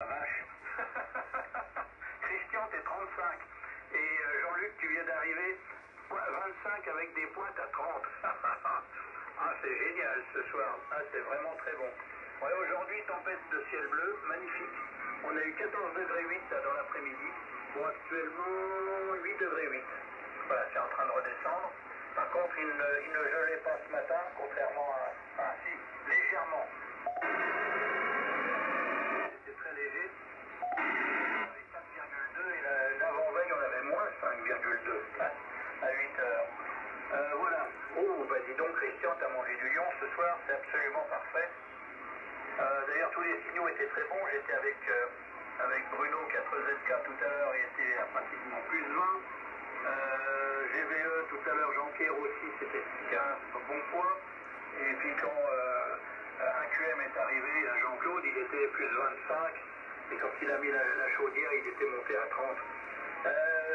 La vache. Christian, t'es 35. Et Jean-Luc, tu viens d'arriver 25 avec des pointes à 30. Ah, c'est génial ce soir. Ah, c'est vraiment très bon. Ouais, aujourd'hui, tempête de ciel bleu, magnifique. On a eu 14 degrés 8 là, dans l'après-midi. Bon, actuellement, 8 degrés 8. Voilà, c'est en train de redescendre. Par contre, il ne gelait pas ce matin, contrairement à... Ah, si, légèrement. C'était très léger. On avait 4,2 et l'avant-veille, on avait moins 5,2 à 8 heures. Voilà. Oh, bah dis donc, Christian, t'as mangé du lion ce soir, c'est absolument parfait. D'ailleurs, tous les signaux étaient très bons. J'étais avec Bruno 4ZK tout à l'heure, il était à pratiquement plus 20. GVE tout à l'heure, Jean-Pierre aussi, c'était 15 bon point. Et puis quand 1QM est arrivé, Jean-Claude, il était plus 25. Et quand il a mis la chaudière, il était monté à 30.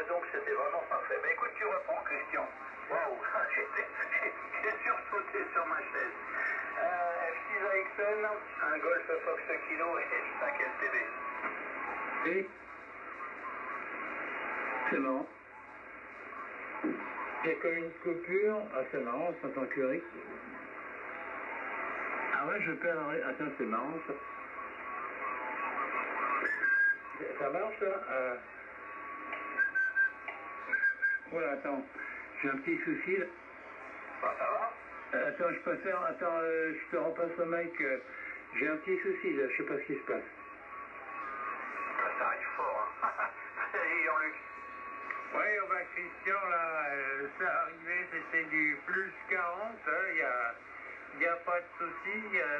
Donc c'était vraiment parfait. Mais écoute, tu reprends, Christian. Waouh, j'ai sursauté sur ma chaise. F6 AXN, un Golf Fox Kilo et 5 LTD. Et c'est marrant. Il y a comme une coupure. Ah, c'est marrant, ça s'entend que. Ah ouais, je perds. Attends, c'est marrant ça. Ça marche là Voilà, attends. J'ai un petit souci là. Bah, ça va? Attends, je peux faire. Attends, je te repasse le mic. J'ai un petit souci là, je sais pas ce qui se passe. Ça arrive fort, hein. Salut Jean-Luc. Oui, bah Christian, là, ça arrivait, c'était du plus 40, il n'y a pas de souci.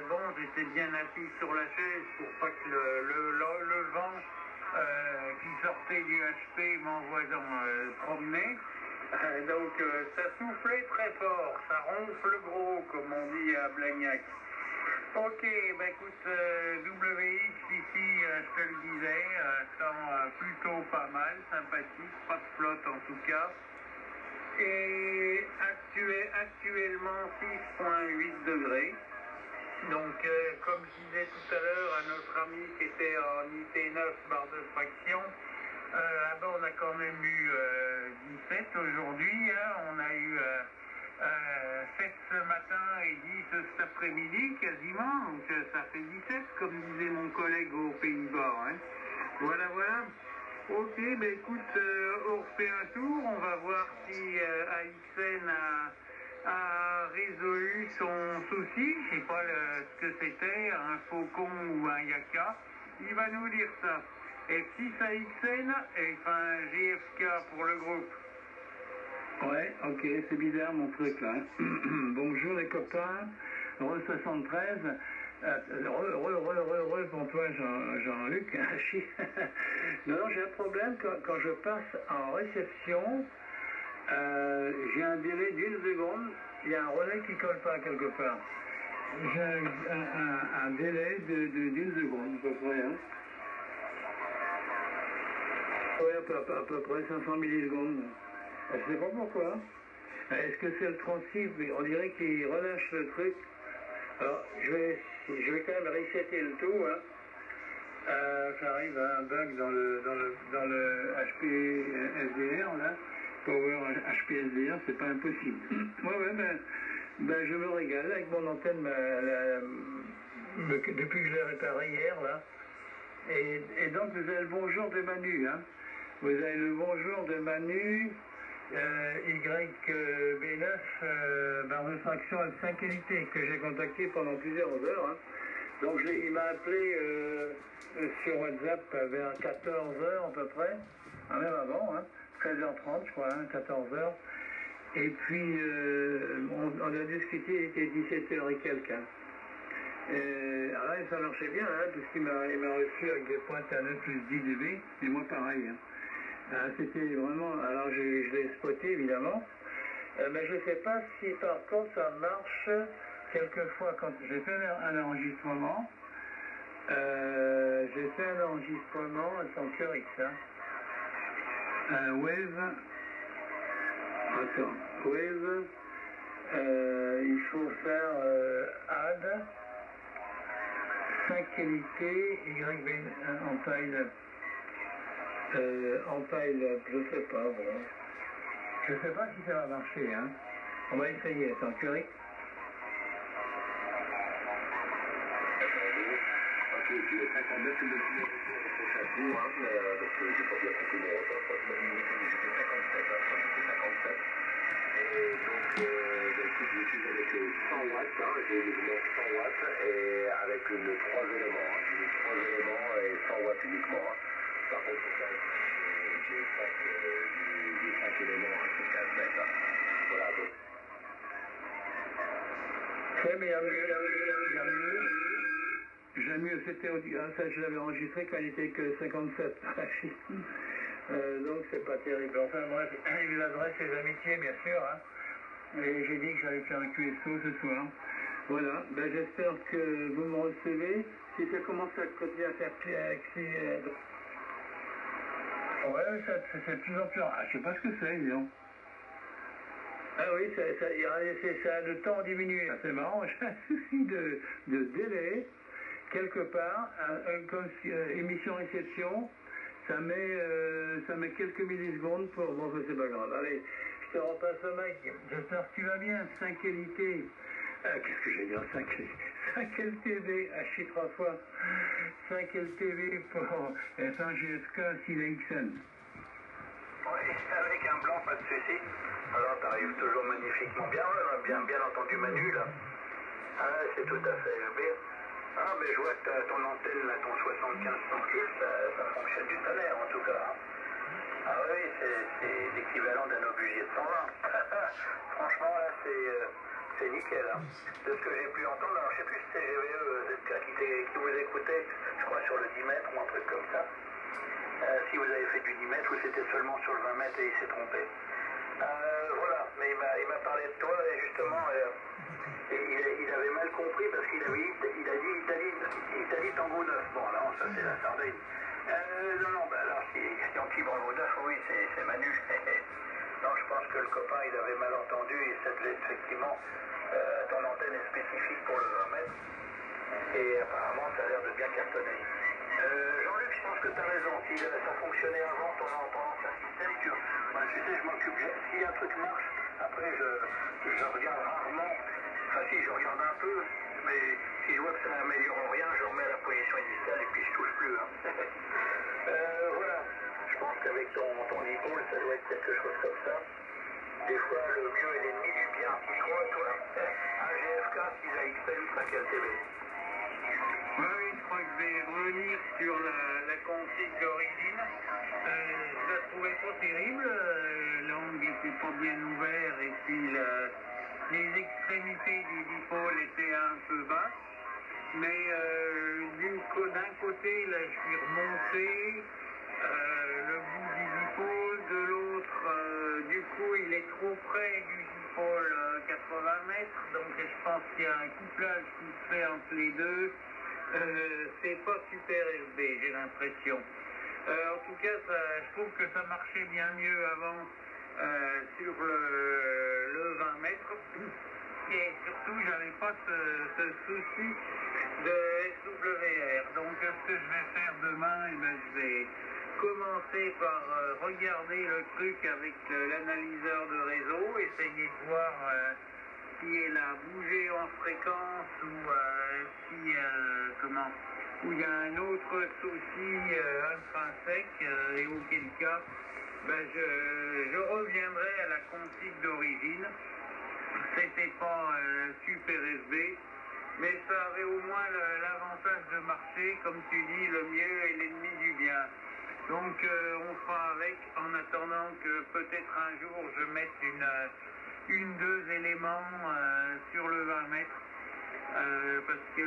Bon, j'étais bien assis sur la chaise pour pas que le vent qui sortait du HP m'envoie promener. Donc ça soufflait très fort, ça ronfle gros, comme on dit à Blagnac. Ok, bah écoute, WX ici, je te le disais, plutôt pas mal, sympathique, pas de flotte en tout cas. Et actuellement 6,8 degrés. Donc comme je disais tout à l'heure à notre ami qui était en IT9 barre de fraction, là-bas on a quand même eu 17 aujourd'hui, hein, on a eu 7 ce matin et 10 cet après-midi quasiment, donc ça fait 17 comme disait mon collègue aux Pays-Bas. Hein. Voilà, voilà. Ok, ben écoute, on refait un tour, on va voir si AXN a résolu son souci, je sais pas ce que c'était, un faucon ou un yaka, il va nous dire ça. F6 AXN et enfin JFK pour le groupe. Ouais, ok, c'est bizarre mon truc là. Bonjour les copains, Re 73. Re pour toi Jean-Luc. Non, j'ai un problème quand je passe en réception, j'ai un délai d'une seconde, il y a un relais qui colle pas quelque part. J'ai un délai d'une seconde à peu près. Hein. Oui, à peu près 500 millisecondes. Je ne sais pas pourquoi. Est-ce que c'est le transif? On dirait qu'il relâche le truc. Alors, je vais quand même resetter le tout. Hein. Ça arrive à un bug dans le HPSDR, là. Power HPSDR, c'est pas impossible. Ouais, ben, je me régale avec mon antenne depuis que je l'ai réparée hier, là. Et donc, vous avez le bonjour de Manu, hein. Vous avez le bonjour de Manu. YB9 barre de fraction F5 qualité que j'ai contacté pendant plusieurs heures. Hein. Donc il m'a appelé sur WhatsApp vers 14h à peu près, même avant, hein, 13h30 je crois, hein, 14h. Et puis on a discuté, il était 17h et quelques. Hein. Alors là, ça marchait bien, hein, puisqu'il m'a reçu avec des pointes à 9 plus 10 dB, et moi pareil. Hein. C'était vraiment, alors je l'ai spoté évidemment, mais je ne sais pas si par contre ça marche quelquefois quand j'ai fait un enregistrement, sans cœur X, hein. Wave, il faut faire add, 5 qualités, YB en taille, je sais pas, bon. Je sais pas si ça va marcher, hein. On va essayer, attends, Curie. Ok, tu es 59, tu me dis c'est chaque jour, hein, parce que j'ai pas bien compris mon repas, je crois que j'étais 57, hein, je crois que j'étais 57. Et donc, écoute, je suis avec 100 watts, hein, j'ai une lumière 100 watts et avec une 3 éléments, hein, j'ai mis 3 éléments et 100 watts uniquement. Hein. Par contre, j'ai 5 éléments, hein, c'est 15 mètres. Hein. Voilà, donc. Ouais, mais il y a mieux. J'aime mieux, c'était ça je l'avais enregistré quand il était que 57. Donc c'est pas terrible. Enfin bref, il adresse ses amitiés bien sûr. Hein. Et j'ai dit que j'allais faire un QSO ce soir. Voilà, ben, j'espère que vous me recevez. Si ça commence à côté à faire ouais, c'est de plus en plus. Ah, je sais pas ce que c'est, disons. Ah oui, ça, le temps diminue. C'est marrant, j'ai un souci de délai. Quelque part, comme émission réception, ça met quelques millisecondes pour... Bon, c'est pas grave. Allez, je te repasse le mec. J'espère que tu vas bien. 5 qualités. Qu'est-ce que j'ai dit en 5 LTV, haché 3 fois. 5 LTV pour FNGSK 6AXN. Oui, avec un blanc, pas de souci. Alors, t'arrives toujours magnifiquement bien, bien entendu Manu, là. Ah, c'est tout à fait bien. Ah, mais je vois que ton antenne, là, ton 75 centules, ça fonctionne du tonnerre, en tout cas. Hein. Ah oui, c'est l'équivalent d'un obusier de 120. Franchement, là, c'est nickel. Hein. De ce que j'ai pu entendre, alors je sais plus si c'est GVE qui vous écoutait, je crois, sur le 10 mètres ou un truc comme ça. Si vous avez fait du 10 mètres ou c'était seulement sur le 20 mètres et il s'est trompé. Voilà, mais il m'a parlé de toi et justement, il avait mal compris parce qu'il a dit Tango 9. Bon, non, ça c'est la sardine. Non, ben alors si on tibre Tango 9, oui, c'est Manu. Non, je pense que le copain, il avait mal entendu et ça devait effectivement, ton antenne est spécifique pour le 20 mètres. Et apparemment, ça a l'air de bien cartonner. Jean-Luc, je pense que tu as raison. Si ça fonctionnait avant ton ancien système, moi, tu sais, je m'occupe. Si un truc marche, après, je regarde rarement. Enfin, si, je regarde un peu, mais si je vois que ça n'améliore rien, je remets à la position initiale et puis je touche plus. Hein. Voilà. Je pense qu'avec ton épaule, ça doit être quelque chose comme ça. Des fois, le mieux est l'ennemi du bien. Tu crois, toi, un GFK 6AXN 5 LTV. Oui, je crois que je vais revenir sur la config d'origine. Je la trouvais pas terrible. L'angle n'était pas bien ouvert et puis les extrémités des dipôles étaient un peu basses. Mais d'un côté, là, je suis remonté le bout du dipôle, de l'autre, du coup, il est trop près du dipôle 80 mètres. Donc, je pense qu'il y a un couplage qui se fait entre les deux. C'est pas super élevé, j'ai l'impression. En tout cas, je trouve que ça marchait bien mieux avant sur le 20 mètres. Et surtout, j'avais pas ce souci de SWR. Donc, ce que je vais faire demain, je vais commencer par regarder le truc avec l'analyseur de réseau, essayer de voir si elle a bougé en fréquence ou où il y a un autre souci intrinsèque et auquel cas je reviendrai à la config d'origine. C'était pas super SB, mais ça avait au moins l'avantage de marcher, comme tu dis, le mieux est l'ennemi du bien. Donc on fera avec en attendant que peut-être un jour je mette deux éléments sur le 20 mètres. Parce que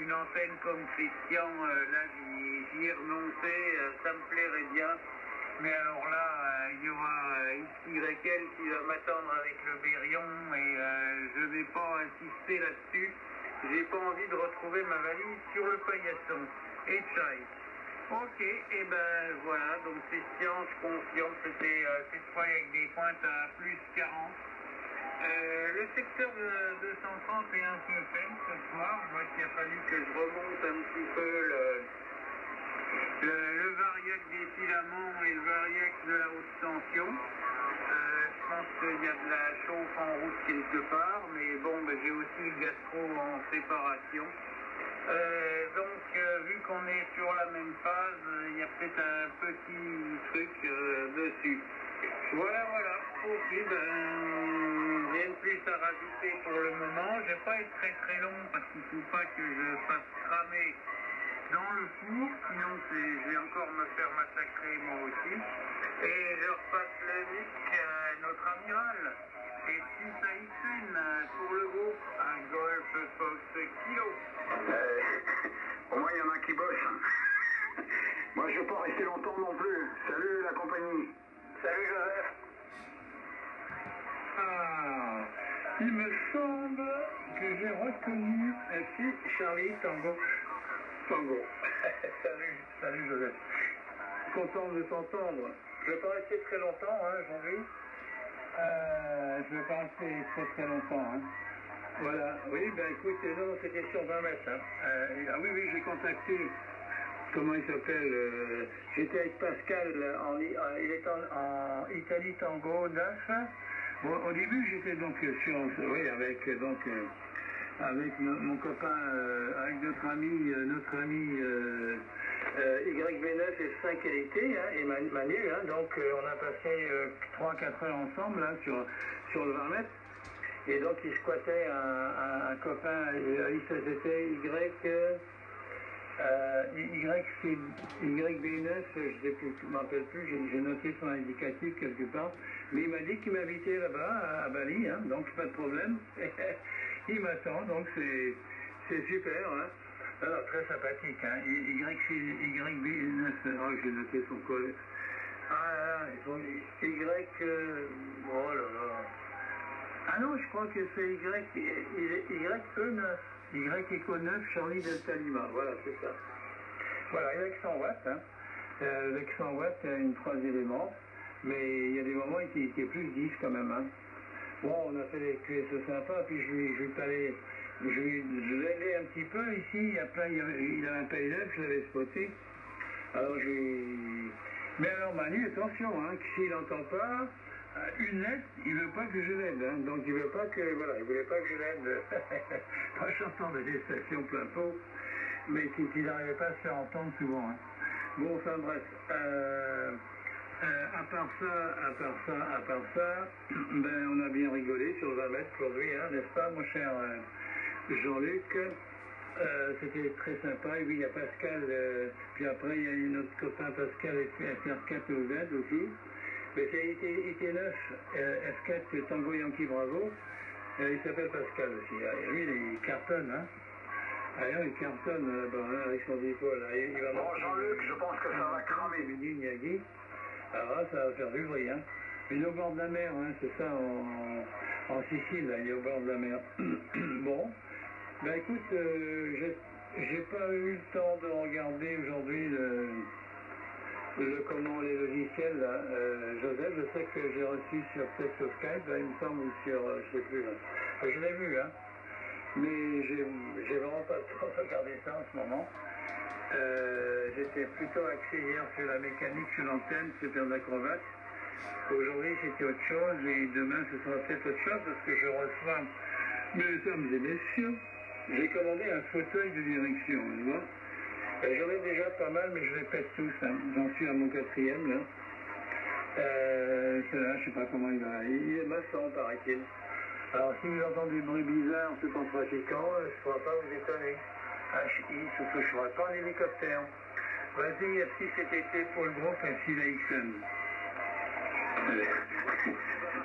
une antenne comme Christian, là j'y ai renoncé, ça me plairait bien. Mais alors là, il y aura XYL qui va m'attendre avec le Bérion et je ne vais pas insister là-dessus. J'ai pas envie de retrouver ma valise sur le paillasson. Et tchai. Ok, et ben voilà, donc Christian, je confirme, c'était cette fois avec des pointes à plus 40. Le secteur de 230 est un peu faible ce soir. Moi, il a fallu que je remonte un petit peu le variac des filaments et le variac de la haute tension. Je pense qu'il y a de la chauffe en route quelque part, mais bon, j'ai aussi le gastro en séparation. Donc, vu qu'on est sur la même phase, il y a peut-être un petit truc dessus. Voilà. Ok, rien de plus à rajouter pour le moment. Je vais pas être très long parce qu'il ne faut pas que je fasse cramer dans le four, sinon je vais encore me faire massacrer moi aussi. Et je repasse le mic à notre amiral. Et 6 AXN pour le groupe, un Golf Fox Kilo. Au moins, il y en a qui bossent. Moi, je ne veux pas rester longtemps non plus. Salut la compagnie. Salut Joseph. Ah, il me semble que j'ai reconnu ainsi Charlie Tango. Salut Joseph. Content de t'entendre. Je ne vais pas rester très longtemps, aujourd'hui. Je ne vais pas rester très longtemps. Voilà. Oui, ben écoute, non, c'était sur 20 mètres. Oui, j'ai contacté. Comment il s'appelle j'étais avec Pascal, il est en Italie Tango 9. Bon, au début, j'étais donc avec mon copain, avec notre ami YV9 et 5 LT, et Manu, donc on a passé 3-4 heures ensemble sur le 20 mètres. Et donc il squattait un copain, c'était YB9, je ne me rappelle plus, j'ai noté son indicatif quelque part, mais il m'a dit qu'il m'invitait là-bas à Bali, donc pas de problème. Il m'attend, donc c'est super. Alors, très sympathique, YB9, j'ai noté son col. Oh là là. Ah non, je crois que c'est YE9. Y Eco 9, Charlie Delta Lima, voilà, c'est ça. Voilà, avec 100 watts, avec 100 watts, il y a une 3 éléments, mais il y a des moments où il était plus 10 quand même. Bon, on a fait des QSE sympas, puis je l'ai aidé un petit peu ici, il avait un paysage, je l'avais spoté. Alors mais alors Manu, attention, s'il n'entend pas, une lettre, il veut pas que je l'aide, donc il veut pas que, il voulait pas que je l'aide en chantant des stations plein pot, mais qu'il n'arrivait pas à se faire entendre souvent. Bon, enfin bref, à part ça, on a bien rigolé sur 20 mètres aujourd'hui, n'est-ce pas, mon cher Jean-Luc? C'était très sympa, et oui, il y a Pascal, puis après il y a notre copain Pascal FR4OZ aussi. Mais c'est IT9, F4 Tango Yankee Bravo, il s'appelle Pascal aussi. Lui, il cartonne, il cartonne là-bas, avec son dipôle. Bon, Jean-Luc, je pense que ça va cramer. Alors là, ça va faire du bruit. Il est au bord de la mer, c'est ça, en Sicile, là, il est au bord de la mer. Bon, ben écoute, j'ai pas eu le temps de regarder aujourd'hui les logiciels, là. Joseph, je sais que j'ai reçu peut-être sur Skype, il me semble, ou sur, je sais plus, je l'ai vu, mais j'ai vraiment pas le temps de regarder ça en ce moment. J'étais plutôt axé hier sur la mécanique, sur l'antenne, sur faire de l'acrobate. Aujourd'hui, c'était autre chose, et demain, ce sera peut-être autre chose, parce que je reçois, mesdames et messieurs, j'ai commandé un fauteuil de direction, tu vois. J'en ai déjà pas mal, mais je les pète tous. J'en suis à mon 4e, là. Celui-là, je sais pas comment il va. Il est maçon, paraît-il. Alors, si vous entendez des bruits bizarres tout en pratiquant, je ne pourrai pas vous étonner. Surtout, je ne serai pas en hélicoptère. Vas-y, FC cet été pour le groupe FC Laixen.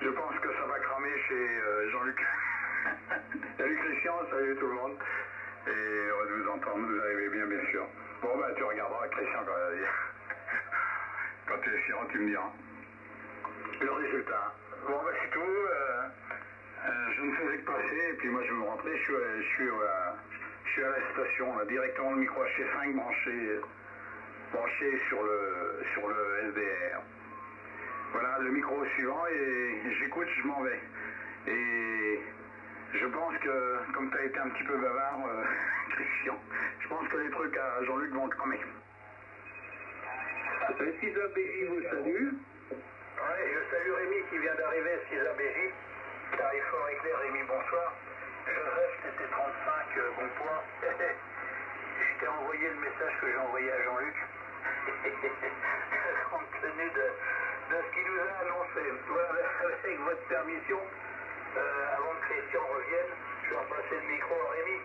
Je pense que ça va cramer chez Jean-Luc. Salut Christian, salut tout le monde. Et heureux de vous entendre, vous arrivez bien sûr. Bon, tu regarderas Christian quand tu es sûr, tu me diras. Le résultat. Bon, c'est tout. Je ne faisais que passer, et puis moi je vais me rentrer. Je suis à la station, là, directement le micro H5 branché sur le SDR. Voilà, le micro suivant, et j'écoute, je m'en vais. Et je pense que, comme tu as été un petit peu bavard, Christian, je pense que les trucs à Jean-Luc vont te cramer. Cisa BJ vous salue. Ouais, je salue Rémi qui vient d'arriver, Cisa BJ. T'arrives fort et clair, Rémi, bonsoir. Joseph, TT35, bon point. Je t'ai envoyé le message que j'ai envoyé à Jean-Luc. Compte tenu de ce qu'il nous a annoncé. Voilà, avec votre permission, avant que Christian revienne, je vais repasser le micro à Rémi.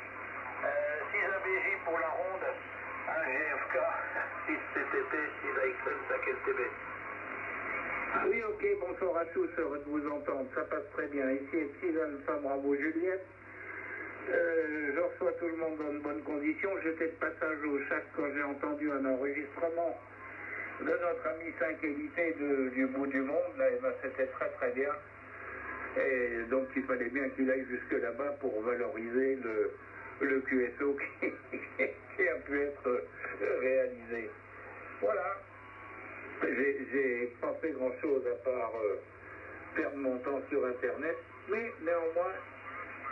6 ABJ pour la ronde, 1 GFK, 6 CTT, 6 AXL, 5 LTB. Ah oui, ok, bonsoir à tous, heureux de vous entendre, ça passe très bien. Ici Epsilon Alpha Bravo Juliette. Je reçois tout le monde dans de bonnes conditions. J'étais de passage au chat quand j'ai entendu un enregistrement de notre ami 5 élité du bout du monde. Là, ben, c'était très très bien. Et donc il fallait bien qu'il aille jusque là-bas pour valoriser le QSO qui a pu être réalisé. Voilà. J'ai pas fait grand-chose à part perdre mon temps sur Internet, mais néanmoins,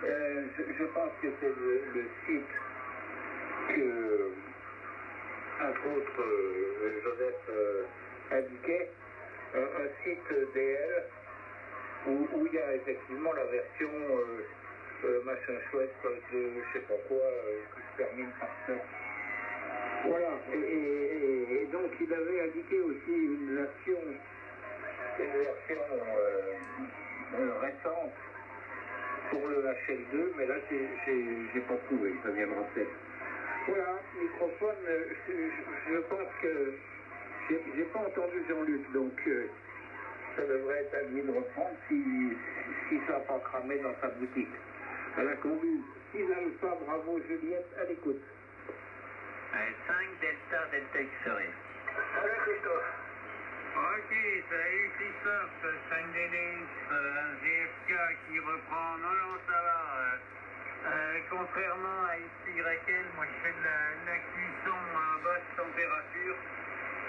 je pense que c'est le site que, entre autres, Joseph indiquait, un site DL où il y a effectivement la version machin chouette de je sais pas quoi, que je termine par ça. Voilà, et donc il avait indiqué aussi une version récente pour le HL2, mais là j'ai pas trouvé, ça viendra peut-être. Voilà, microphone, je pense que j'ai pas entendu Jean-Luc, donc ça devrait être à lui de reprendre si ça n'a pas cramé dans sa boutique. À la conduite, 6 Alpha, bravo Juliette, à l'écoute. 5 Delta X-Ray. Salut Christophe. Ok, salut Christophe, 5 DDX, un GFK qui reprend. Non, ça va. Contrairement à XYL, moi je fais de la cuisson à basse température.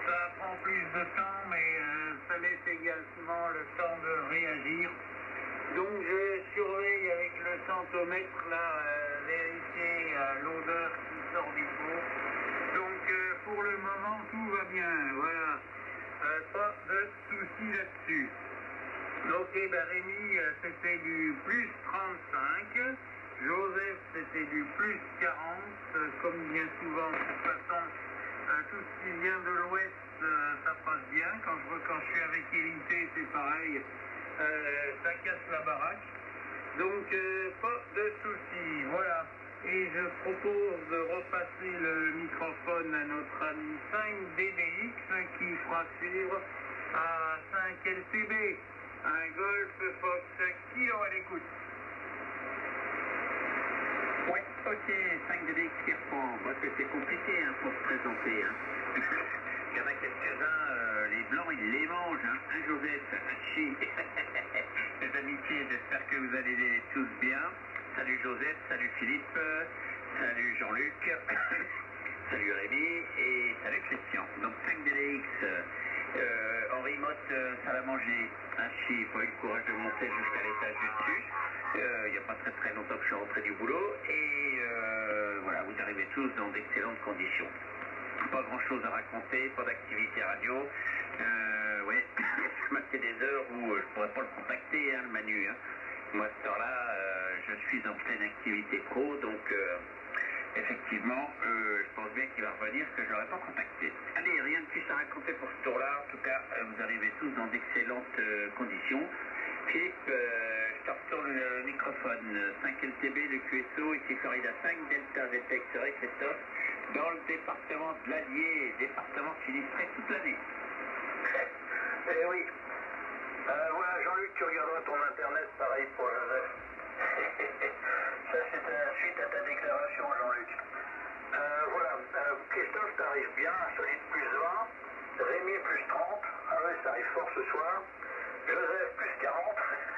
Ça prend plus de temps, mais ça laisse également le temps de réagir. Donc je surveille avec le centomètre là, vérifier l'odeur qui sort du pot. Donc pour le moment tout va bien, voilà. Pas de soucis là-dessus. Ok, ben Rémi c'était du plus 35, Joseph c'était du plus 40, comme bien souvent de toute façon, tout ce qui vient de l'ouest ça passe bien, quand je suis avec Élité c'est pareil, ça casse la baraque, donc pas de soucis, voilà. Et je propose de repasser le microphone à notre ami 5 DDX qui fera suivre à 5 LTB, un Golf Fox Kilo à l'écoute. Ouais, ok, 5 DDX qui reprend. Moi, c'était compliqué pour se présenter. Il y en a quelques-uns, les blancs, ils les mangent. Un Joseph, un Chi. Les amitiés, j'espère que vous allez tous bien. Salut Joseph, salut Philippe, salut Jean-Luc, salut Rémi et salut Christian. Donc 5 DDX, en remote, ça l'a mangé. Un Chi, pas eu le courage de monter jusqu'à l'étage du dessus. Il n'y a pas très longtemps que je suis rentré du boulot. Et voilà, vous arrivez tous dans d'excellentes conditions. Pas grand chose à raconter, pas d'activité radio. Ouais, c'est des heures où je pourrais pas le contacter, le Manu. Moi, à cette heure-là, je suis en pleine activité pro, donc effectivement, je pense bien qu'il va revenir, que je ne l'aurais pas contacté. Allez, rien de plus à raconter pour ce tour-là. En tout cas, vous arrivez tous dans d'excellentes conditions. Philippe, je te retourne le microphone. 5 LTB, le QSO, ici Florida 5, Delta X-Ray, Christophe, dans le département de l'Allier, département sinistré toute l'année. Eh oui. Voilà, Jean-Luc, tu regarderas ton internet, pareil pour Joseph. Ça, c'était suite à ta déclaration, Jean-Luc. Voilà, Christophe, t'arrives bien, solide plus 20, Rémi plus 30, ah ouais, ça arrive fort ce soir, Joseph plus 40,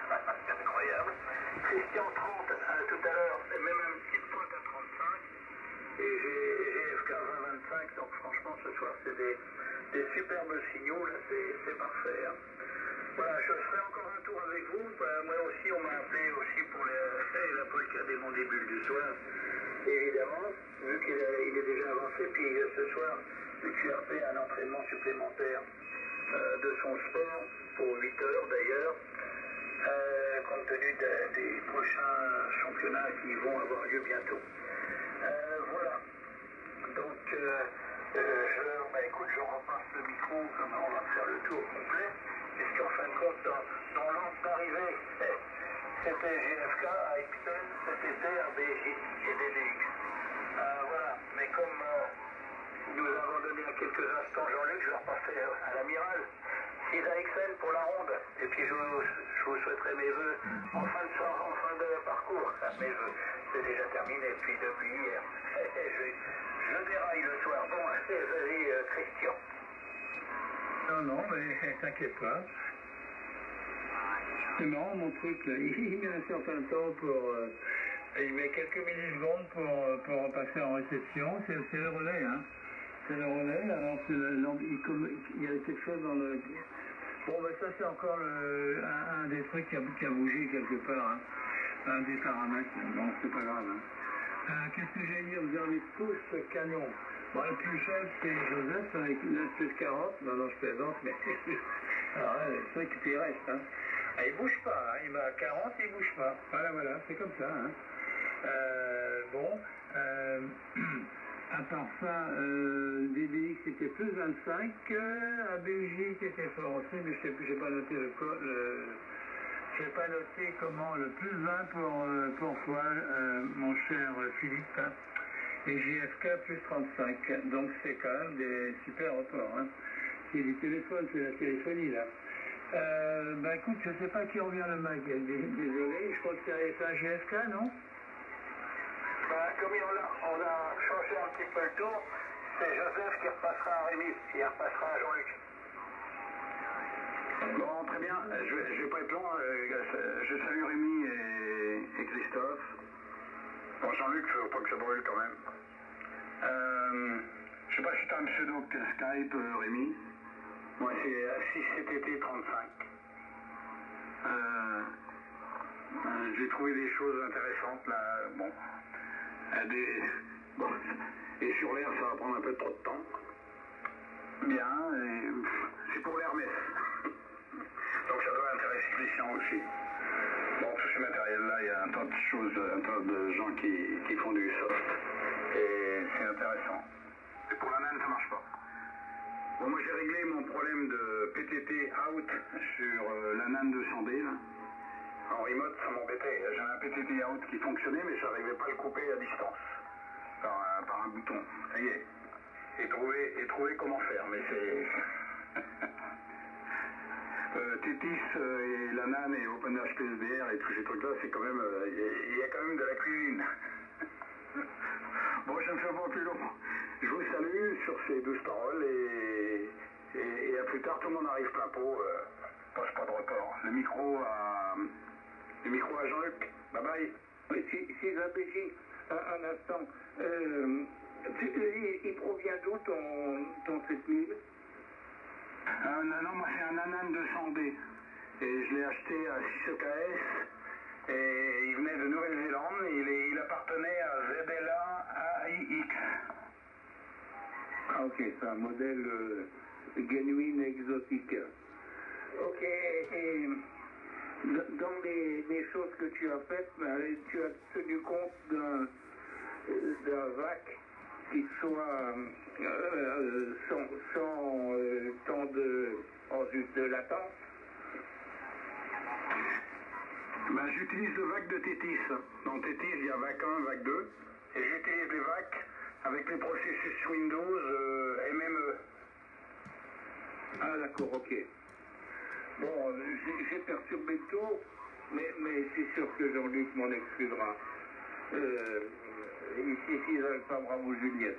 c'est incroyable, Christian 30 tout à l'heure, et même un petit point à 35, et GFK 20-25, donc franchement ce soir c'est des superbes signaux, là c'est parfait. Voilà, je ferai encore un tour avec vous. Moi aussi, on m'a appelé aussi pour la polka des Mandibule du soir. Évidemment, vu qu'il est déjà avancé, puis ce soir, le QRP a un entraînement supplémentaire de son sport, pour 8 heures d'ailleurs, compte tenu des prochains championnats qui vont avoir lieu bientôt. Voilà. Donc, écoute, je repasse le micro, comme on va faire le tour complet, puisqu'en fin de compte, dans l'ordre d'arrivée, c'était GFK, AXN, CTT, ABJ et DDX. Voilà, mais comme nous avons donné à quelques instants Jean-Luc, je vais repasser à l'amiral. 6 AXN pour la ronde, et puis je vous souhaiterai mes voeux en fin de parcours. Mes voeux, c'est déjà terminé depuis hier. Je déraille le soir. Bon, vas-y, Christian. Non, mais t'inquiète pas. C'est marrant mon truc là, il met un certain temps pour... il met quelques millisecondes pour repasser en réception, c'est le relais, hein. C'est le relais, alors il y a quelque chose dans le... Bon, ben ça c'est encore un des trucs qui a bougé quelque part, hein. Un des paramètres, bon c'est pas grave, hein. Qu'est-ce que j'allais dire, vous avez tous ce canon. Bon, le plus cher c'est Joseph avec une plus 40, non je plaisante, mais... alors là, le truc qui reste, hein. Ah, il bouge pas, hein. Il va à 40, il bouge pas. Voilà, c'est comme ça, hein. À part ça, DDX c'était plus 25, ABJ c'était fort aussi, mais j'ai pas noté j'ai pas noté comment le plus 20 pour toi, mon cher Philippe, hein. Et GFK plus 35, donc c'est quand même des super reports, hein. C'est du téléphone, c'est la téléphonie là. Écoute, je sais pas qui revient le mag, désolé, je crois que c'est un GFK, non? Comme on a changé un petit peu le tour, c'est Joseph qui repassera à Rémi, qui repassera à Jean-Luc. Bon, très bien, je vais pas être long, je salue Rémi et Christophe. Bon, Jean-Luc, faut pas que ça brûle quand même. Je sais pas si t'as un pseudo Skype, Rémi. Moi, c'est 6CTT 35. J'ai trouvé des choses intéressantes là, bon. Et sur l'air, ça va prendre un peu trop de temps. Bien, et c'est pour l'Hermès. Donc ça doit intéresser Christian aussi. Bon, tout ce matériel-là, il y a un tas de choses, un tas de gens qui font du soft. Et c'est intéressant. Et pour la NAN, ça marche pas. Bon, moi j'ai réglé mon problème de PTT out sur la NAN 200D, là. En remote, ça m'embêtait. J'avais un PTT out qui fonctionnait, mais je n'arrivais pas à le couper à distance. Par un bouton. Ça y est. Et trouver comment faire. Mais c'est... Tétis et la NAN et OpenHPSDR et tous ces trucs-là, c'est quand même... Il y a quand même de la cuisine. Bon, je ne fais pas plus long. Je vous salue sur ces 12 paroles et à plus tard. Tout le monde arrive plein pot. Passe pas de report. Le micro à Jean-Luc. Bye bye. Oui, si ABJ, un instant. Il provient d'où ton 7000? Non, moi c'est un Anan 200D. Et je l'ai acheté à 6EKS. Et il venait de Nouvelle-Zélande. Il appartenait à ZLA AIX. Ah ok, c'est un modèle genuine exotique. Ok, et dans les choses que tu as faites, tu as tenu compte d'un VAC qui soit sans temps de latence. J'utilise le VAC de Tétis. Dans Tétis, il y a VAC 1, VAC 2. Et j'utilise les VAC avec les processus Windows MME. Ah d'accord, ok. Bon, j'ai perturbé le tour, mais c'est sûr que Jean-Luc m'en excusera. Ici, ils n'avaient pas bravo Juliette.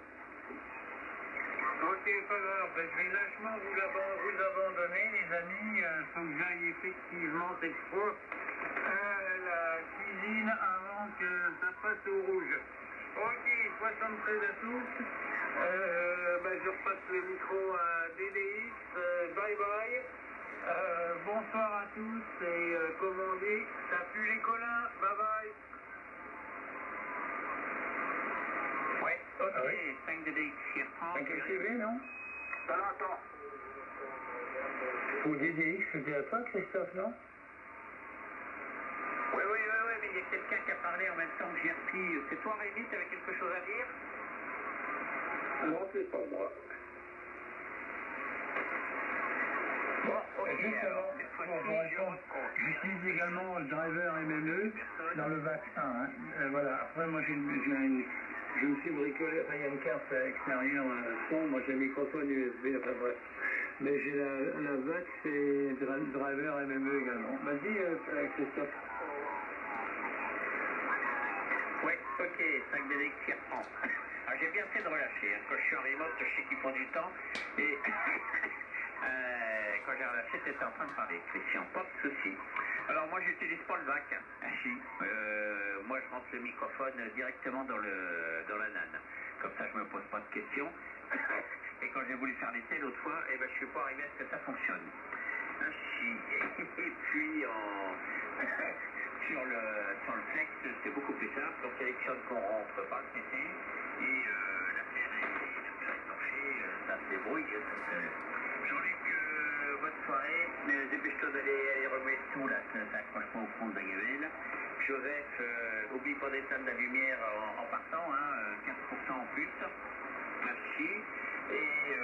Ok, pas grave, je vais lâchement vous abandonner, les amis. Il faut que j'aille effectivement cette fois à la cuisine avant que ça passe au rouge. Ok, 73 à tous. Je repasse le micro à DDX. Bye bye. Bon bonsoir à tous et comme on dit, ça pue les collins, bye bye. Ouais, ok, Ah oui. 5 DDX Sierra. 5 LTV, non? Pas longtemps. Pour DDX, c'était à toi, Christophe, non? Oui, mais il y a quelqu'un qui a parlé en même temps que j'ai repris. C'est toi, Rémi, tu avais quelque chose à dire? Non, c'est pas moi. Bon, ok, Justement, alors, cette pour fois-ci, je répondre, reprends. j'utilise également le driver MME dans le vaccin. Hein. Voilà. Après, moi, je me suis bricolé, enfin, il y a une carte extérieure son, moi j'ai un microphone USB, enfin bref. Mais j'ai la VAX et driver MME également. Vas-y, Christophe. Oui, ok, 5 DDX qui reprend. Alors j'ai bien fait de relâcher. Hein. Quand je suis en remote, je sais qu'il faut du temps. Et quand j'ai relâché, t'étais en train de parler, Christian. Pas de souci. Alors moi, j'utilise pas le VAC. Hein. Si. Moi, je rentre le microphone directement dans la NAN. Comme ça, je me pose pas de questions. Et quand j'ai voulu faire l'essai l'autre fois, eh ben, je suis pas arrivé à ce que ça fonctionne. Ainsi. Et puis sur le flex, c'est beaucoup plus simple. On sélectionne qu'on rentre par le PC et l'affaire est torchée, ça se débrouille. Jean-Luc, bonne soirée. Dépêche-toi d'aller remettre tout là, ça accroche pas au fond de la gamelle. Joseph, oublie pas d'éteindre la lumière en partant, hein, 15% en plus. Merci. Et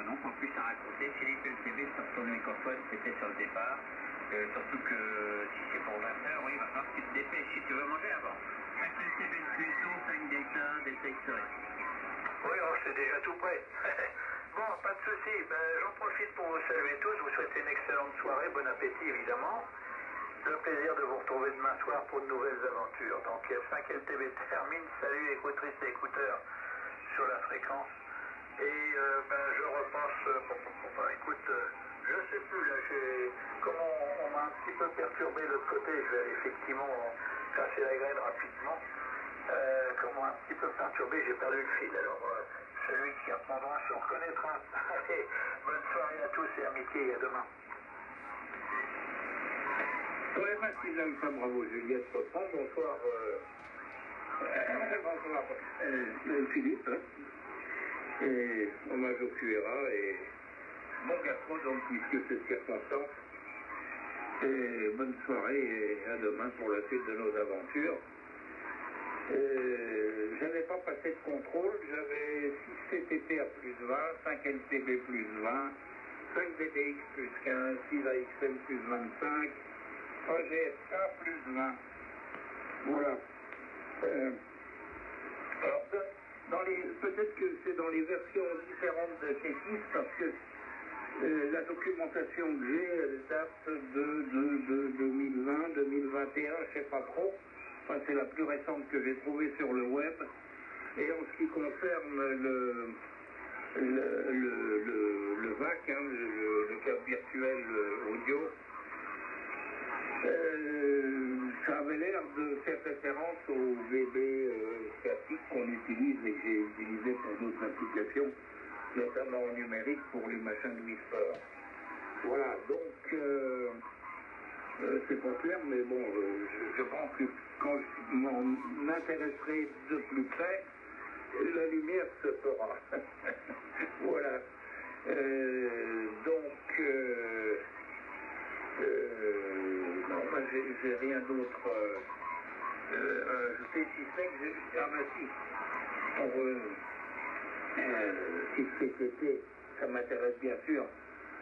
non, pas plus à raconter. Philippe LTV sur ton microphone, c'était sur le départ. Surtout que si c'est pour 20 heures, oui, il va falloir que tu te dépêches si tu veux manger avant. 5 LTV de cuisson, 5 Delta, Delta XRS. Oui, c'est déjà tout prêt. Bon, pas de souci. J'en profite pour vous saluer tous, vous souhaiter une excellente soirée, bon appétit évidemment. Le plaisir de vous retrouver demain soir pour de nouvelles aventures. Donc 5 LTV termine, salut écoutrices et écouteurs sur la fréquence. Et je repense, écoute, je sais plus, là, comme on m'a un petit peu perturbé de l'autre côté, je vais aller effectivement casser la graine rapidement. Comme on m'a un petit peu perturbé, j'ai perdu le fil. Alors, celui qui apprendra se reconnaîtra. Allez, bonne soirée à tous et amitié, et à demain. Oui, merci Alpha, bravo Juliette Potvin, bonsoir, bonsoir Philippe, hein. Et hommage au QRA et bon gastro donc puisque c'est circonstance. Et bonne soirée et à demain pour la suite de nos aventures. Je n'avais pas passé de contrôle, j'avais 6 CTT à plus 20, 5 LTB plus 20, 5 DDX plus 15, 6 AXM plus 25, 3 GSK plus 20. Voilà. Alors, peut-être que c'est dans les versions différentes de Kétis, parce que la documentation que j'ai, elle date de 2020, 2021, je sais pas trop. Enfin, c'est la plus récente que j'ai trouvée sur le web. Et en ce qui concerne le VAC, hein, le câble virtuel audio, ça avait l'air de faire référence au VB statique qu'on utilise et que j'ai utilisé pour d'autres applications, notamment en numérique pour les machins de Whisper. Voilà, donc c'est pas clair, mais bon, je pense que quand je m'en intéresserai de plus près, la lumière se fera. Voilà. Non, moi j'ai rien d'autre ajouté, si ce n'est que j'ai... Ah ben si, pour si CTT, ça m'intéresse bien sûr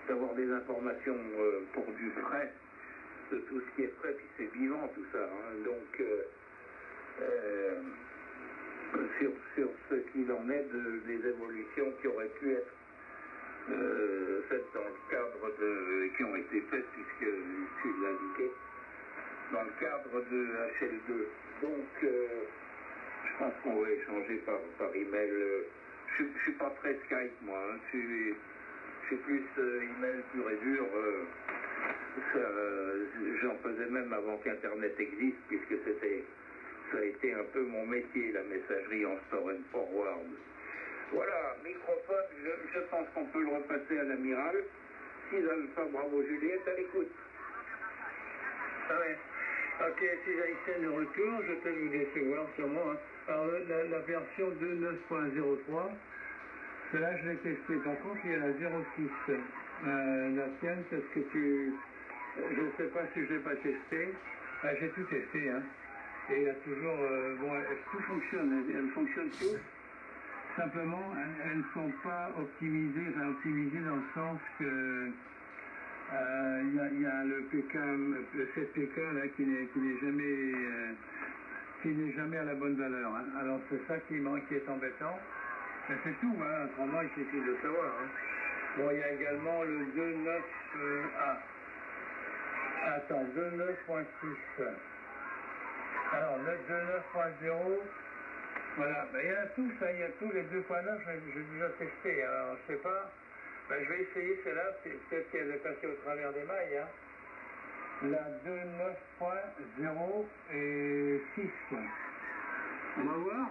d'avoir des informations pour du frais, de tout ce qui est frais, puis c'est vivant tout ça, hein. Donc sur ce qu'il en est des évolutions qui auraient pu être faites dans le cadre qui ont été faites, puisque tu l'as indiqué, dans le cadre de HL2. Donc, je pense qu'on va échanger par email. Je suis pas très Skype, moi. Hein. Je suis plus email pur et dur. J'en faisais même avant qu'Internet existe, puisque ça a été un peu mon métier, la messagerie en store and forward. Voilà, microphone, je pense qu'on peut le repasser à l'amiral. s'ils n'aiment pas Bravo Juliette, à l'écoute. Ah ouais. Ok, si j'essaie de retour, je peux vous décevoir sûrement. Hein. Alors la version 2.9.03, celle-là je l'ai testée. Par contre, il y a la 06. La tienne, c'est ce que tu... Je ne sais pas si je ne l'ai pas testé. Ah, j'ai tout testé. Hein. Et il y a toujours... bon, tout fonctionne. Elles fonctionnent toutes. Simplement, elles ne sont pas optimisées, enfin optimisées dans le sens que... Il y a le PK, le 7PK là, qui n'est jamais à la bonne valeur. Hein. Alors c'est ça qui est embêtant. Mais c'est tout, hein. Autrement il suffit de le savoir. Hein. Bon, il y a également le 2.9. Attends, 2.9.6. Alors le 2.9.0. Voilà, ben, il y a tout ça, il y a tous les 2.9, j'ai déjà testé. Alors je sais pas. Ben, je vais essayer celle-là, peut-être qu'elle est passée au travers des mailles. Hein. La 2.9.0 et 6. On va voir.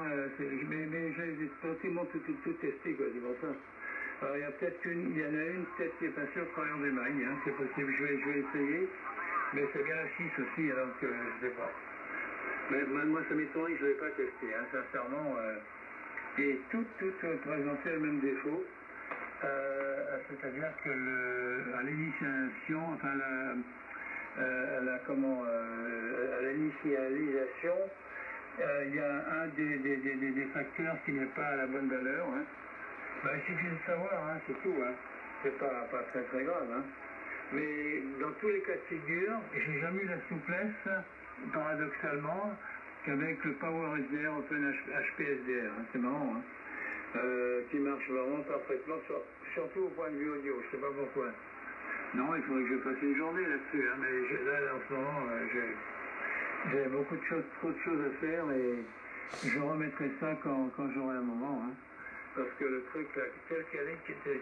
Hein. Mais j'ai pratiquement tout testé, quoi, c'est pour ça. Alors il y en a une peut-être qui est passée au travers des mailles, hein. C'est possible, je vais essayer. Mais c'est bien la 6 aussi, alors que je ne sais pas. Mais moi ça m'étonnerait que je ne l'ai pas testé, hein, sincèrement. Et tout présentait le même défaut. C'est-à-dire que à l'initiation, enfin à l'initialisation, il y a un des facteurs qui n'est pas à la bonne valeur. Hein. Ben, il suffit de savoir, hein, c'est tout. Hein. C'est pas très grave. Hein. Mais dans tous les cas de figure, j'ai jamais eu la souplesse, paradoxalement, qu'avec le Power SDR Open HPSDR. Hein. C'est marrant. Hein. Qui marche vraiment parfaitement, surtout au point de vue audio, je sais pas pourquoi. Non, il faudrait que je passe une journée là-dessus, hein, mais là en ce moment, j'ai beaucoup de choses, trop de choses à faire et je remettrai ça quand j'aurai un moment. Hein, parce que le truc là, tel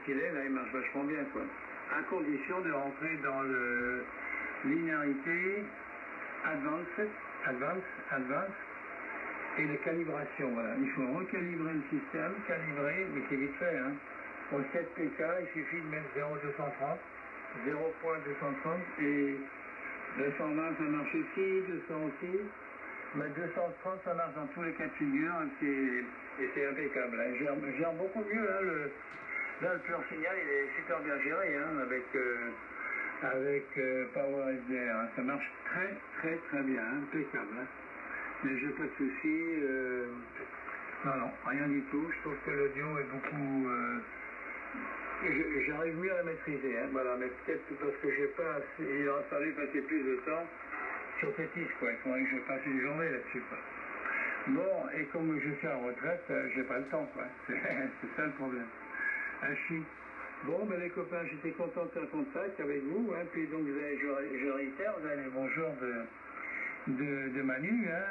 qu'il est, là, il marche vachement bien, quoi. À condition de rentrer dans le linéarité, advance, et la calibration, voilà. Il faut recalibrer le système, mais c'est vite fait, hein. Au 7PK, il suffit de mettre 0.230 et 220 ça marche ici, 200 aussi. Mais 230 ça marche dans tous les cas de figure et c'est impeccable. Hein. Gère beaucoup mieux, hein, le pur signal, il est super bien géré, hein, avec Power SDR. Hein. Ça marche très bien, impeccable. Hein. Mais j'ai pas de soucis. Non, rien du tout. Je trouve que l'audio est beaucoup... J'arrive mieux à la maîtriser. Hein. Voilà, mais peut-être parce que j'ai pas assez... Il aurait fallu passer plus de temps sur Tétis, quoi. Il faudrait que je passe une journée là-dessus, quoi. Bon, et comme je suis en retraite, j'ai pas le temps, quoi. C'est ça le problème. Bon, ben les copains, j'étais content de faire contact avec vous. Hein. Puis donc, je réitère, vous avez le bonjour de Manu, hein,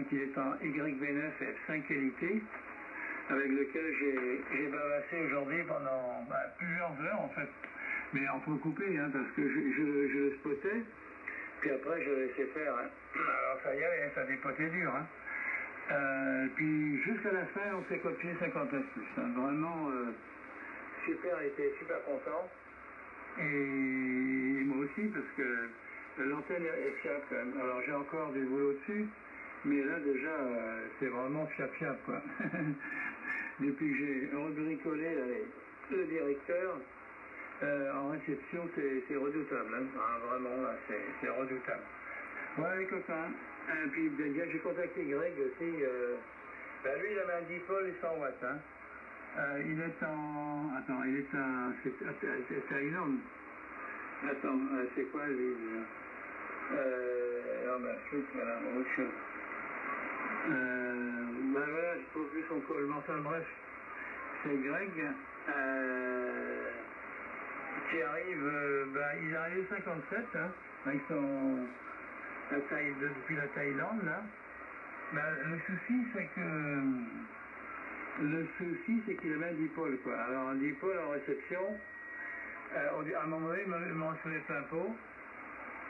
qui est en YV9 F5 qualité, avec lequel j'ai bavassé aujourd'hui pendant plusieurs heures en fait, mais entrecoupé, hein, parce que je le spotais, puis après je le laissais faire. Hein. Alors ça y est, ça dépotait dur. Hein. Puis jusqu'à la fin, on s'est copié 59+. Hein. Vraiment super, il était super content, et moi aussi parce que l'antenne est fiable quand même. Alors j'ai encore du boulot dessus, mais là déjà c'est vraiment fiable quoi. Depuis que j'ai rebricolé le directeur en réception, c'est redoutable. Hein. Ah, vraiment là, c'est redoutable. Voilà les copains. Et puis j'ai contacté Greg aussi. Lui il avait un dipôle et 100 watts. Hein. Il est en... Attends, il est à Thaïlande. Attends, c'est quoi lui voilà, autre chose. Voilà, je trouve plus son col. Enfin bref, c'est Greg qui arrive, il est arrivé 57, hein, avec depuis la Thaïlande, là. Le souci, c'est qu'il avait un dipôle, quoi. Alors un dipôle en réception, à un moment donné, il m'a reçu plein pot.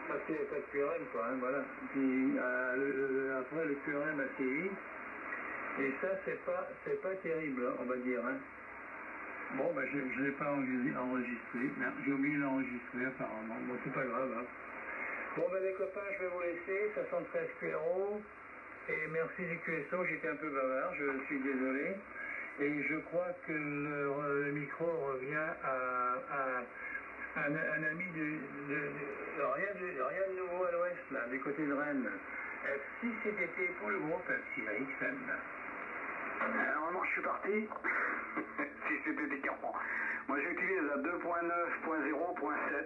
Parce qu'il n'y avait pas de QRM, quoi, hein, voilà. Puis après, le QRM a sévi. Et ça, c'est pas terrible, on va dire. Hein. Bon, ben, je ne l'ai pas enregistré. Merde, j'ai oublié de l'enregistrer apparemment. Bon, c'est pas grave. Hein. Bon, ben les copains, je vais vous laisser. 73 QRO. Et merci du QSO. J'étais un peu bavard, je suis désolé. Et je crois que le micro revient à un ami rien de nouveau à l'ouest, là, du côté de Rennes. Si c'était pour le groupe FCRXM. Normalement, je suis parti. Si c'était des carreaux. Moi, j'utilise la 2.9.0.7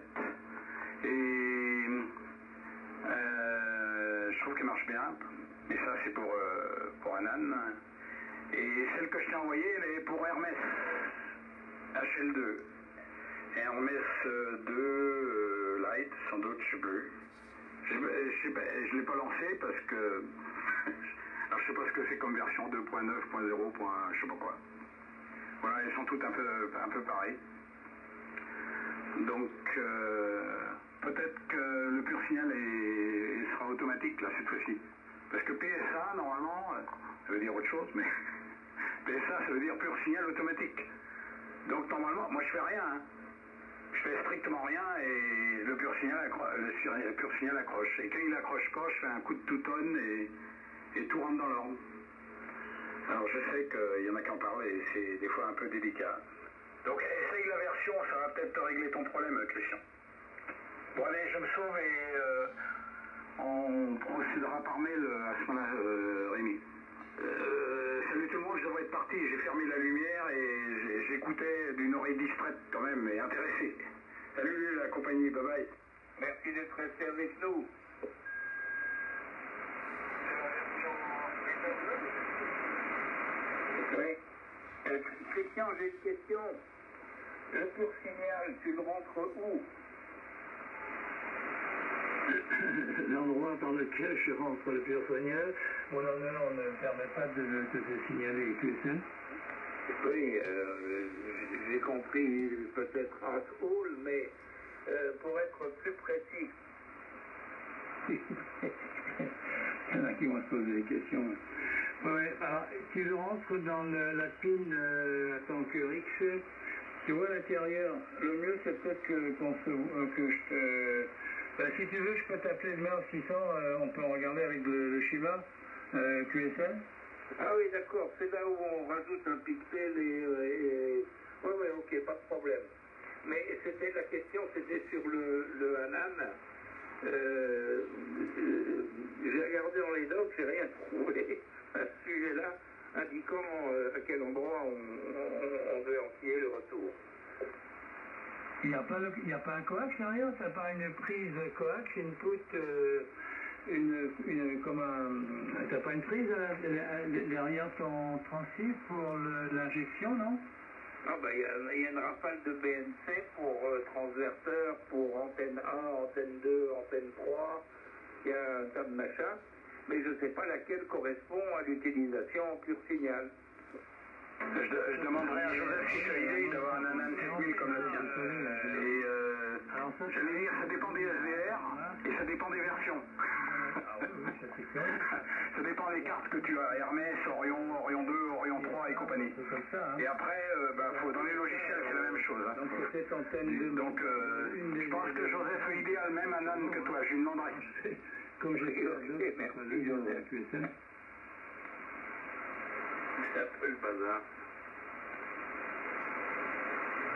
et je trouve qu'elle marche bien. Et ça, c'est pour Anan. Et celle que je t'ai envoyée, elle est pour Hermès HL2. Hermès 2 Light, sans doute, je sais plus. Je ne l'ai pas lancé parce que alors, je sais pas ce que c'est comme version 2.9.0. Je sais pas quoi. Voilà, elles sont toutes un peu pareilles. Donc peut-être que le pur signal sera automatique là cette fois-ci. Parce que PSA normalement, ça veut dire autre chose, mais PSA ça veut dire pur signal automatique. Donc normalement, moi je fais rien. Hein. Je fais strictement rien et le pur signal accroche. Et quand il accroche pas, je fais un coup de tout-tonne et tout rentre dans l'ordre. Alors je sais qu'il y en a qui en parlent et c'est des fois un peu délicat. Donc essaye la version, ça va peut-être te régler ton problème, Christian. Bon allez, je me sauve et on procédera par mail à ce moment-là, Rémi. Salut tout le monde, je devrais être parti, j'ai fermé la lumière et j'écoutais d'une oreille distraite quand même, mais intéressée. Salut la compagnie, bye bye. Merci d'être resté avec nous. Oui. Christian, j'ai une question. Le pur signal, tu le rentres où? L'endroit par lequel je rentre le pur signal, mon ordinateur ne me permet pas de te signaler QSL. Oui, j'ai compris peut-être Art Hall, mais pour être plus précis. Il y en a qui vont se poser des questions. Ouais, alors, tu le rentres dans la pine à ton QRX, tu vois à l'intérieur. Le mieux, c'est peut-être que je te... Ben, si tu veux, je peux t'appeler demain au 600, on peut regarder avec le schéma QSL. Ah oui, d'accord, c'est là où on rajoute un pixel et... Oui, ok, pas de problème. Mais c'était la question, c'était sur le Anan. J'ai regardé dans les docs, j'ai rien trouvé à ce sujet-là, indiquant à quel endroit on veut enquiller le retour. Il n'y a pas un coax derrière, t'as pas une prise coax, input, t'as pas une prise derrière ton transif pour l'injection, non? Ah ben, il y a une rafale de BNC pour transverteur, pour antenne 1, antenne 2, antenne 3, il y a un tas de machins, mais je ne sais pas laquelle correspond à l'utilisation en pur signal. Je demanderai à Joseph si tu as l'idée d'avoir un Anan 7000 comme le tien. Et j'allais dire, ça dépend des SDR et ça dépend des versions. Ça dépend des cartes que tu as, Hermès, Orion 2, Orion 3 et compagnie. Et après, dans les logiciels, c'est la même chose. Hein. Donc, je pense que Joseph est idéal, même Anan que toi, je lui demanderai. Comme j'ai merci Joseph. C'est un peu le bazar.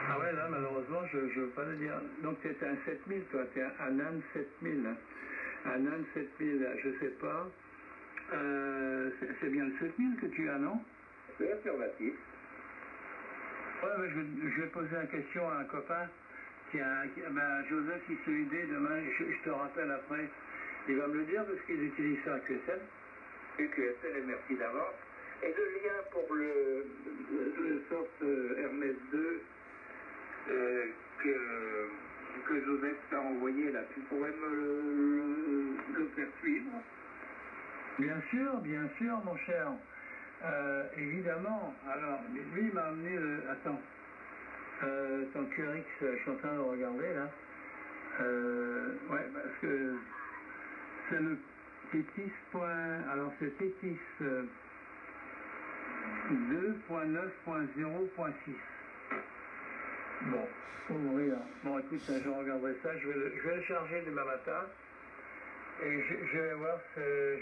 Ah ouais, là, malheureusement, je ne veux pas le dire. Donc, c'est un 7000, toi, c'est un Anan 7000. Hein. Anan 7000, je sais pas. C'est bien le 7000 que tu as, non? C'est affirmatif. Ouais, mais je vais poser la question à un copain. Joseph, il se l'idée demain, je te rappelle après. Il va me le dire parce qu'il utilise ça à QSL. QSL, et merci d'avance. Et le lien pour le soft Hermès 2 que Joseph t'a envoyé là, tu pourrais me le faire suivre? Bien sûr, mon cher. Évidemment. Alors, lui, il m'a amené Attends. Ton QRX, je suis en train de le regarder là. Ouais, parce que c'est le Tétis. Alors, c'est Tétis 2.9.0.6. Bon, faut mourir. Bon, écoute, je regarderai ça, je vais le charger demain matin. Et je vais voir ce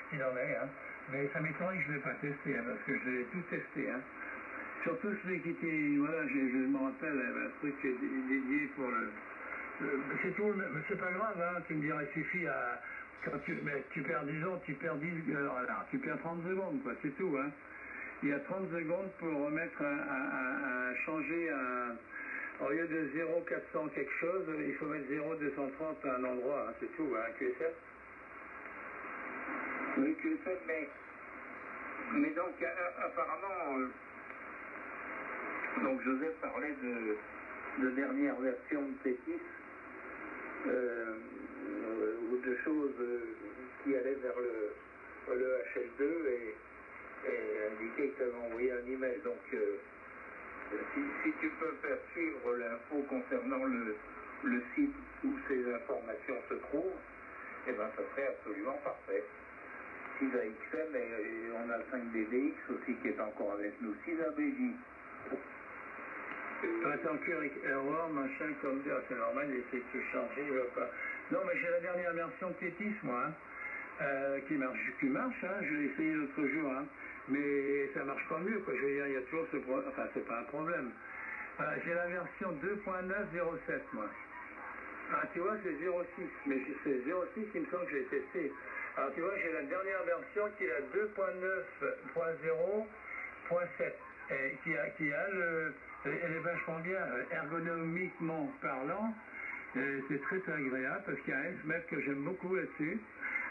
qu'il en est. Hein. Mais ça m'étonne que je ne l'ai pas testé, hein, parce que je l'ai tout testé. Hein. Surtout celui qui était, voilà, je me rappelle, un truc dédié pour c'est tout, c'est pas grave, hein, tu me diras, il suffit à, mais tu perds, disons, tu perds 30 secondes, quoi, c'est tout, hein. Il y a 30 secondes pour remettre à changer au lieu de 0,400 quelque chose, il faut mettre 0,230 à un endroit, hein, c'est tout, hein, QSF. Oui, QSF, mais donc, apparemment, donc Joseph parlait de dernière version de Tétis, ou de choses qui allaient vers le HL2 et indiquait que tu avais envoyé un email. Donc, si tu peux faire suivre l'info concernant le site où ces informations se trouvent, eh ben, ça serait absolument parfait. 6AXM et on a le 5DDX aussi qui est encore avec nous. 6ABJ. Attends, error, machin, comme dire, c'est normal, il essaie de se charger, il va pas. Non, mais j'ai la dernière version de Tétis, moi, hein, qui marche, hein, je l'ai essayé l'autre jour, hein, mais ça marche pas mieux, quoi. Je veux dire, il y a toujours ce problème, enfin, c'est pas un problème. J'ai la version 2.9.07, moi. Ah, tu vois, c'est 06, mais c'est 06, il me semble que j'ai testé. Alors, tu vois, j'ai la dernière version qui est la 2.9.0.7, et qui a elle est vachement bien, ergonomiquement parlant, c'est très très agréable, parce qu'il y a un S-Mètre que j'aime beaucoup là-dessus,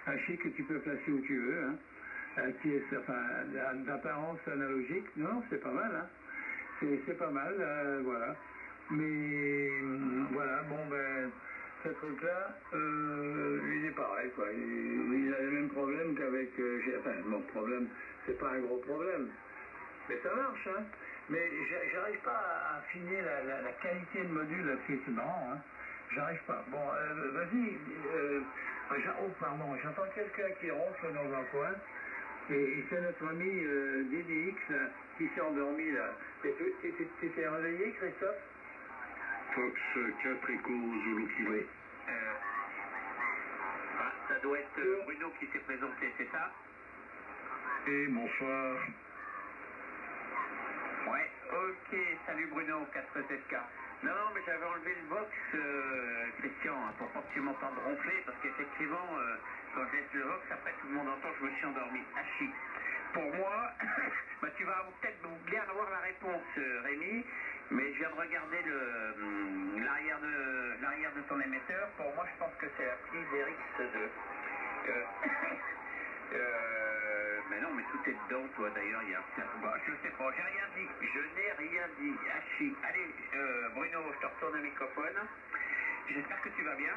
un chic que tu peux placer où tu veux, hein, qui est enfin, d'apparence analogique. Non, c'est pas mal, hein. C'est pas mal, voilà. Mais voilà, bon ben, ce truc-là, il est pareil, quoi. Il a le même problème qu'avec, enfin, mon problème, c'est pas un gros problème, mais ça marche, hein. Mais j'arrive pas à affiner la qualité de module là-dessus, c'est marrant, hein. J'arrive pas. Bon, vas-y, oh pardon, j'entends quelqu'un qui ronfle dans un coin, et c'est notre ami DDX là, qui s'est endormi là. Tu t'es réveillé, Christophe? Fox 4 Echo Zulu Kilo. Oui. Ça doit être Bruno qui s'est présenté, c'est ça? Et bonsoir. Ouais, ok, salut Bruno, 4ZK. Non, mais j'avais enlevé le box, Christian, hein, pour pas que tu m'entendes ronfler, parce qu'effectivement, quand je laisse le box, après tout le monde entend, je me suis endormi. Hachi. Pour moi, bah, tu vas peut-être bien avoir la réponse, Rémi, mais je viens de regarder l'arrière de ton émetteur. Pour moi, je pense que c'est la prise RX2. Mais non, mais tout est dedans, toi, d'ailleurs, il y a... Bah, je sais pas, j'ai rien dit. Je n'ai rien dit. Hachi. Allez, Bruno, je te retourne le microphone. J'espère que tu vas bien.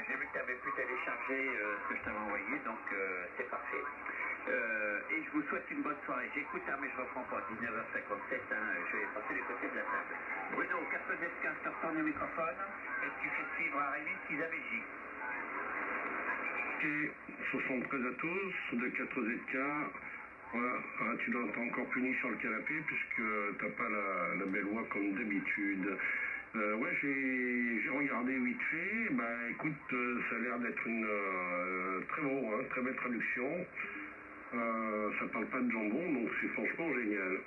J'ai vu que tu avais pu télécharger ce que je t'avais envoyé, donc c'est parfait. Et je vous souhaite une bonne soirée. J'écoute, hein, mais je reprends pas. 19h57, hein, je vais passer du côté de la table. Bruno, 4Z15, je te retourne le microphone et tu fais suivre à Rémi 6ABJ. Et 73 à tous, de 4ZK. Voilà, tu dois être encore puni sur le canapé puisque t'as pas la belle voix comme d'habitude. Ouais, j'ai regardé vite fait. Bah écoute, ça a l'air d'être une très beau, hein, très belle traduction. Ça parle pas de jambon, donc c'est franchement génial.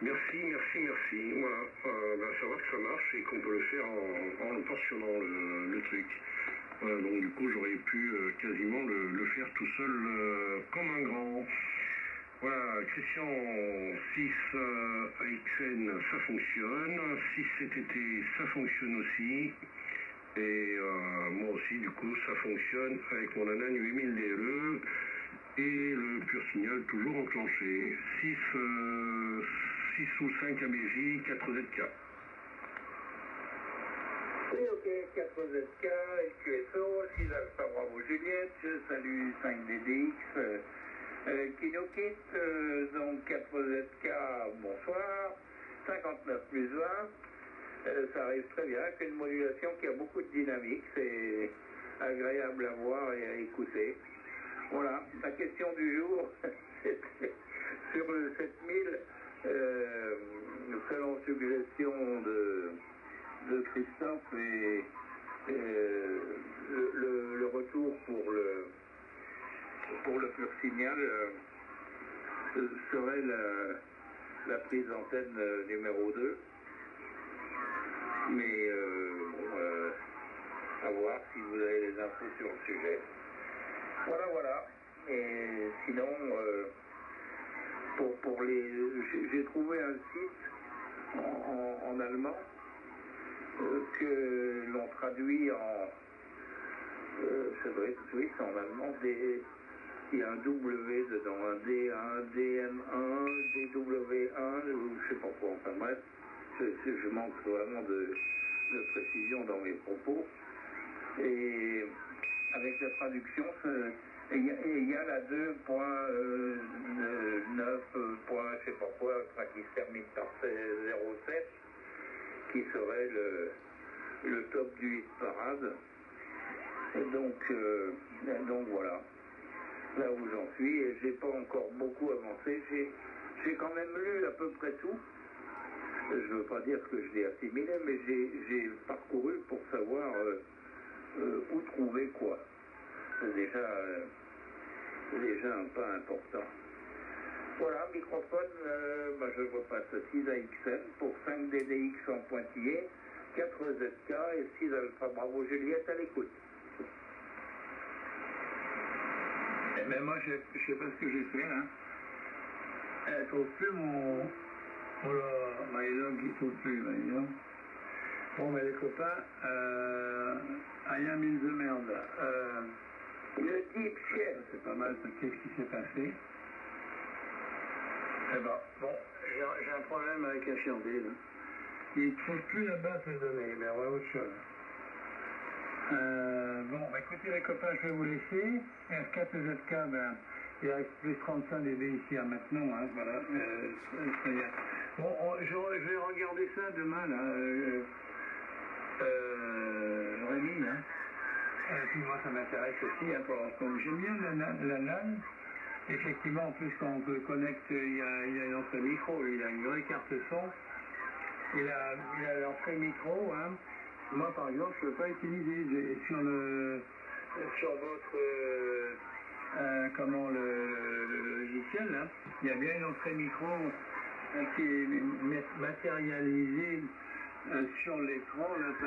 Merci. Voilà, savoir que ça marche et qu'on peut le faire en portionnant le truc. Voilà, donc du coup j'aurais pu quasiment le faire tout seul comme un grand. Voilà, Christian, 6 AXN, ça fonctionne. 6 CTT, ça fonctionne aussi. Et moi aussi, du coup, ça fonctionne avec mon ANAN 8000 DLE. Et le pur signal toujours enclenché. 6 ou 5 ABJ, 4ZK. Oui, ok, 4ZK, QSO, 6 Alpha Bravo Juliette, je salue 5DDX, Kinokit, donc 4ZK, bonsoir, 59 plus 20, ça arrive très bien, c'est une modulation qui a beaucoup de dynamique, c'est agréable à voir et à écouter. Voilà, la question du jour, c'était sur le 7000, très longue suggestion de Christophe et le retour pour le pur signal serait la prise d'antenne numéro 2. Mais à voir si vous avez des infos sur le sujet. Voilà. Et sinon, j'ai trouvé un site en allemand que l'on traduit en, ça doit être suisse en allemand, il y a un W dedans, un D1, DM1, DW1, ou je sais pas quoi, enfin bref, je manque vraiment de précision dans mes propos. Et avec la traduction, il y a la 2.9, je sais pas quoi, enfin, qui se termine par 07, qui serait le top du hit parade. Et donc voilà, là où j'en suis, et j'ai pas encore beaucoup avancé. J'ai quand même lu à peu près tout. Je ne veux pas dire que je l'ai assimilé, mais j'ai parcouru pour savoir où trouver quoi. C'est déjà un pas important. Voilà, microphone, je repasse 6 AXN pour 5 DDX en pointillé, 4 ZK et 6 Alpha Bravo Juliette à l'écoute. Mais moi, je sais pas ce que j'ai fait, là. Elle trouve plus mon... Oh là, my log, il trouve plus, disons. Bon, mais les copains, I am in the merde. Le deep shit. C'est pas mal, ça. Qu'est-ce qui s'est passé? Eh ben, bon, j'ai un problème avec HRD, là. Il ne trouve plus la base de données, mais on va autre chose. Bon, écoutez les copains, je vais vous laisser. R4ZK, il reste plus 35 dB ici à maintenant, hein, voilà. Bon, je vais regarder ça demain, là. Rémi, hein. Puis moi, ça m'intéresse aussi, hein, pour l'instant. J'aime bien la LAN. Effectivement, en plus, quand on le connecte, il y a une entrée micro, il a une vraie carte son. Il a l'entrée micro, hein. Moi, par exemple, je ne peux pas utiliser sur votre le logiciel, là, il y a bien une entrée micro qui est matérialisée sur l'écran.